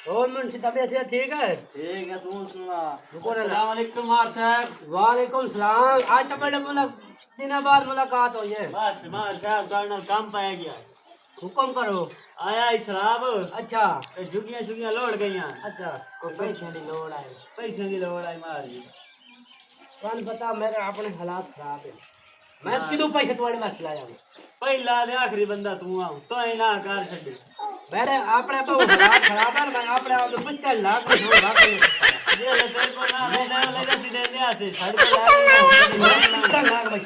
और मुंशी तबीयत से ठीक है? ठीक है, तू सुना। अस्सलाम वालेकुम मार साहब। वालेकुम सलाम। आज तो बड़े दिन बाद मुलाकात हुई है। बस मार साहब करना काम पाया गया। हुक्म करो। आया शराब अच्छा झुगियां शुगियां लोड़ गई। अच्छा कोई पैसे की लोड़ आई? पैसे की लोड़ आई मारी। कौन पता मेरे अपने हालात खराब है। मैं किदों पैसे तुम्हारे पास लाया हूँ? पहला दे आखिरी बंदा तू आ तो ही ना कर छड़ी। मेरे अपने तो हालात खराब है। मैं अपने आप तो 50 लाख में छोड़ भाग ये ले तेरे को ना ले रसी दे दे ऐसे छड़ पे ला 50 लाख में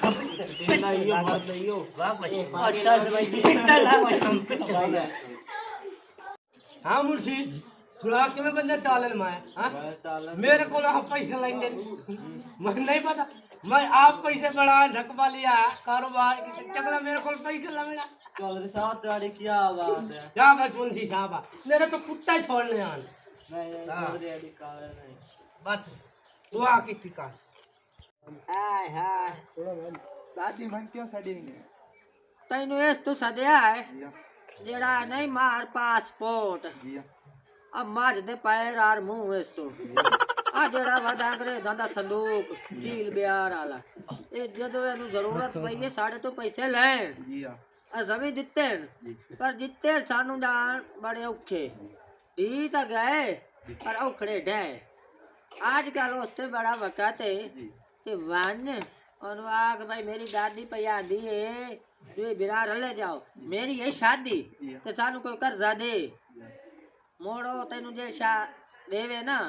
देना यो मत लियो। भाग भाई। अच्छा से भाई 50 लाख में हम 50 लाख। हाँ मुंशी सुना के मैं बंदे चालन में हाँ मेरे को ना पैसे लेंगे मुझे नहीं पता। मैं आप पैसे बढ़ा ढकवा लिया कारोबार की चकला मेरे को पैसे लगना कल साथ गाड़ी क्या बात है। जा बस मुंशी साहब मेरे तो कुत्ता ही छोड़ने आन नहीं रेडी कार नहीं बस दुआ की टिका। हाय हाय दादी मन क्यों सड़ेंगे तैनू इस तू सदया है जेड़ा नहीं मार पासपोर्ट जी अब मार दे पैर आर मुंह इस तू आ जेड़ा वदा अंग्रेजां दा संदूक झील बिहार वाला ए जदों एनू जरूरत पई है साढ़े तो पैसे ले जी असवी दिते पर जिते सानू जान बड़े औखे दी तो गए पर औखड़े ढे आजकल उससे बड़ा वक़्त है कि वन और आग भाई मेरी दादी पया दी है तू बिरार ले जाओ मेरी है शादी तो सानू कोई कर्जा दे मोड़ो तेनू जे शा देवे ना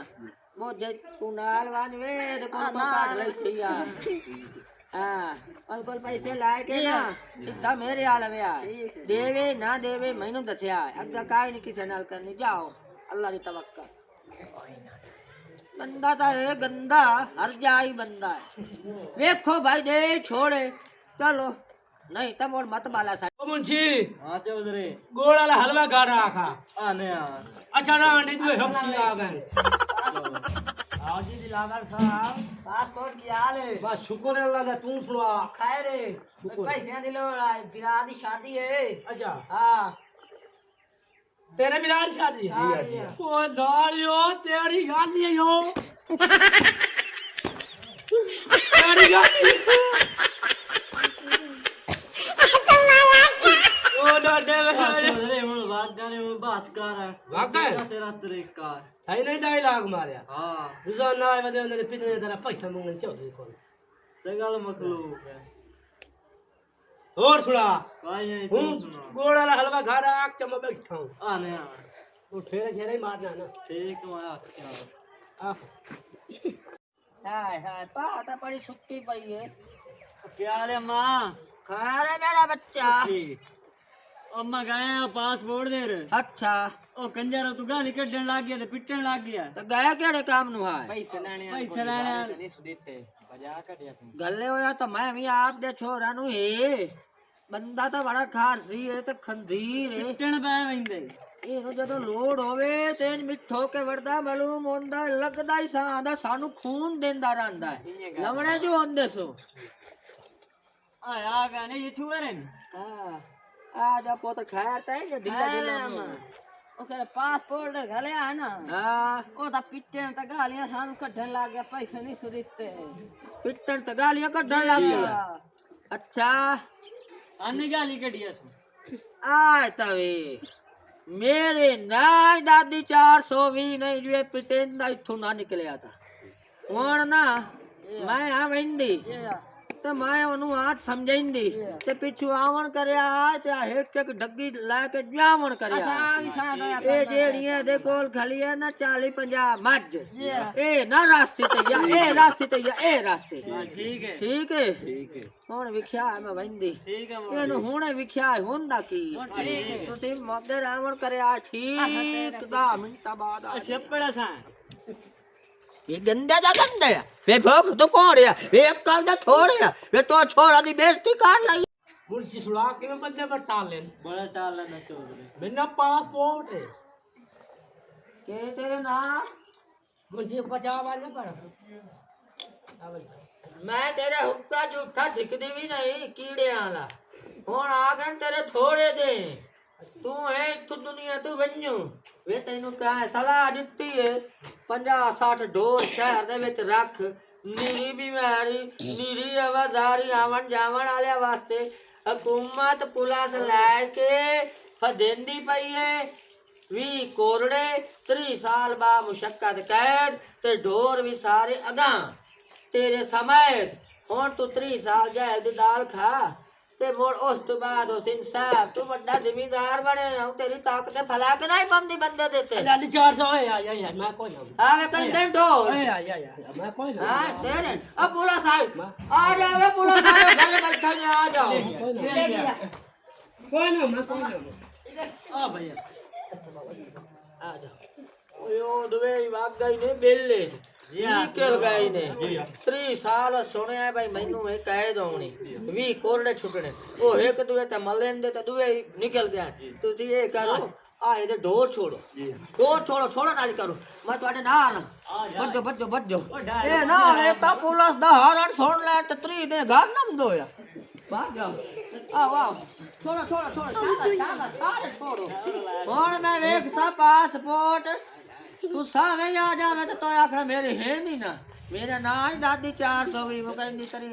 वो जे तू नाल वान वे तो कोई काट ले सिया हां और कोई पैसे लाए के ना सीधा मेरे हाल में आ देवे ना देवे मैनू दसया अगर काई नहीं किसी नाल करनी जाओ अल्लाह दी तवक्कल बंदा तो है गंदा हर जाई बंदा है देखो भाई दे छोड़े चलो नहीं तब और मत बाला सा ओ मुंशी हां चौधरी गोड़ वाला हलवा गा रहा था। आने यार अच्छा ना आंटी तू सब्जी आ गए। आओ जी दिलावर साहब पासपोर्ट की हाल है बस शुक्र है अल्लाह का तू सुना। खैर है पैसे दिलो बिरा दी शादी है अच्छा हां तेरे बिलाल शादी है? हाँ, जी, हाँ। ओ जालियो तेरी गाली हो तेरी गाली ओ डोडे चौधरी हुन बात जाने हुन बात कर भाग गए? तेरा तरीका सही नहीं दाई लाग मारिया हां रोजाना आए बदे उन्होंने पितने तेरा पैसा मंगने चौधरी को जगल मखलूक है और सुना काई नहीं हूँ तू सुना गोड़ वाला हलवा खा रहा आग चम बैठा हूँ आने यार तू ठेरे ठेरे ही मारना ना ठीक मैं क्या आ हाय हाय पाता बड़ी सुक्की पई है क्या हाल है मां खैर है मेरा बच्चा अम्मा गए पासपोर्ट दे रे अच्छा ओ कंजर तू गाली कड्डन लग गया ते पिटन लग गया तो गया केड़े काम नु है पैसे लेने गले होया तो मैं भी आप दे छोरा नु है बंदा तो बड़ा खारसी है तो खंजीर है पिटन पे वंदे ਇਹਨੂੰ ਜਦੋਂ ਲੋੜ ਹੋਵੇ ਤੇ ਮਿੱਠੋ ਕੇ ਵਰਦਾ ਮਾਲੂਮ ਹੁੰਦਾ ਲੱਗਦਾ ਹੀ ਸਾਂਦਾ ਸਾਨੂੰ ਖੂਨ ਦਿੰਦਾ ਰਹਿੰਦਾ ਹੈ ਲਵਣੇ ਜੋ ਹੁੰਦੇ ਸੋ आया गाने ये छुए रे ਹਾਂ ਆ ਜਾ ਪੁੱਤ ਖੈਰ ਤਾਂ ਇਹ ਦਿੱਲਾ ਦਿੱਲਾ ਉਹ ਕਹਿੰਦਾ ਪਾਸਪੋਰਟ ਘਲਿਆ ਹੈ ਨਾ ਹਾਂ ਉਹ ਤਾਂ ਪਿੱਟਣ ਤਾਂ ਗਾਲੀਆਂ ਸਾਨੂੰ ਕੱਢਣ ਲੱਗ ਗਿਆ ਪੈਸੇ ਨਹੀਂ ਸੁਦਿੱਤੇ ਪਿੱਟਣ ਤੇ ਗਾਲੀਆਂ ਕੱਢਣ ਲੱਗ ਗਿਆ ਅੱਛਾ आने गाली कडिया सु ਆ ਤਵੇ ਮੇਰੇ ਨਾਈ ਦਾਦੀ 420 ਨਹੀਂ ਜੇ ਪਿਟਣ ਦਾ ਇੱਥੋਂ ਨਾ ਨਿਕਲਿਆ ਤਾਂ ਹੁਣ ਨਾ ਮੈਂ ਆ ਵੰਦੀ ਤੇ ਮੈਂ ਉਹਨੂੰ ਆਟ ਸਮਝਾਈਂਦੀ ਤੇ ਪਿੱਛੋਂ ਆਵਣ ਕਰਿਆ ਤੇ ਇੱਕ ਇੱਕ ਡੱਗੀ ਲੈ ਕੇ ਜਾਵਣ ਕਰਿਆ ਅਸਾਂ ਵੀ ਸਾਡਾ ਇਹ ਜਿਹੜੀਆਂ ਦੇ ਕੋਲ ਖਲੀ ਹੈ ਨਾ 40 50 ਮੱਝ ਇਹ ਨਾ ਰਾਸਤੇ ਤੇ ਜਾਂ ਇਹ ਰਾਸਤੇ ਤੇ ਜਾਂ ਇਹ ਰਾਸਤੇ ठीक है ਠੀਕ ਹੈ ਹੁਣ ਵਿਖਿਆ ਮੈਂ ਵੰਦੀ ठीक है ਇਹਨੂੰ ਹੁਣੇ ਵਿਖਿਆ ਹੁੰਦਾ ਕੀ ਤੁਸੀਂ ਮੱਦੇ ਰਾਵਣ ਕਰਿਆ ਠੀਕ 10 ਮਿੰਟਾਂ ਬਾਅਦ ਆ अच्छा पड़ा सा ये गंदे दा गंदे है वे भूख तो कौन है वे अक्कल दा छोड़ है वे तो छोरा दी बेइज्जती कर लाई मुंशी सुना के मैं बंदे पर टाल लेन बड़ा टाल ना चौधरी मेरा पासपोर्ट है के तेरे ना मुंशी बचाव वाले पर मैं तेरे हुक्का जूठा सिकदी भी नहीं कीड़े आला हुन आ गए तेरे थोड़े दे तू है तू दुनिया तू बन्नू वे तैनू कहा सलाह दित्ती है 50-60 ढोर शहर दे विच रख नीरी बीमारी नीरी आवाजारी आवन जावन वाले वास्ते हुकूमत पुलिस लैके फदेंदी पई है 20 कोरड़े 30 साल बा मुशक्कत कैद ते ढोर भी सारे अगां तेरे समय हुण तू 30 साल जेल दी दाल खा ते मोड़ उस तो बाद उस इंसाफ तू बड़ा जिम्मेदार बने हूं तेरी ताकत फला के नहीं बमदी बंदे देते लाली 400 है या मैं कोई ना आवे कहीं दिन ढोल या मैं कोई ना हां तेरे अब पुलिस आई आ जाओ पुलिस आओ घरे बैठा है आ जाओ कोई ना मैं कोई ना आ भैया आ जाओ ओयो दुबे भाग गई ने बेले निकल गए ने 30 साल सुने भाई मैनू है कैद होनी 20 कोरड़े छुटने ओ एक दुए ते मलेन दे ते दुए निकल गया तुसी ये करो आ ये डोर छोड़ो छोड़ो ना करो मैं तुम्हारे नाल बज्जो ए ना ए ता पुलिस दा हारण सुन ले ते 30 दे घर नम दो या भाग जाओ आओ छोड़ो सारे छोड़ो हुन मैं देख सा पासपोर्ट तू सावे आ जा मैं तो आखर मेरे है नहीं ना मेरा ना ही दादी 420 वो कहंदी तरी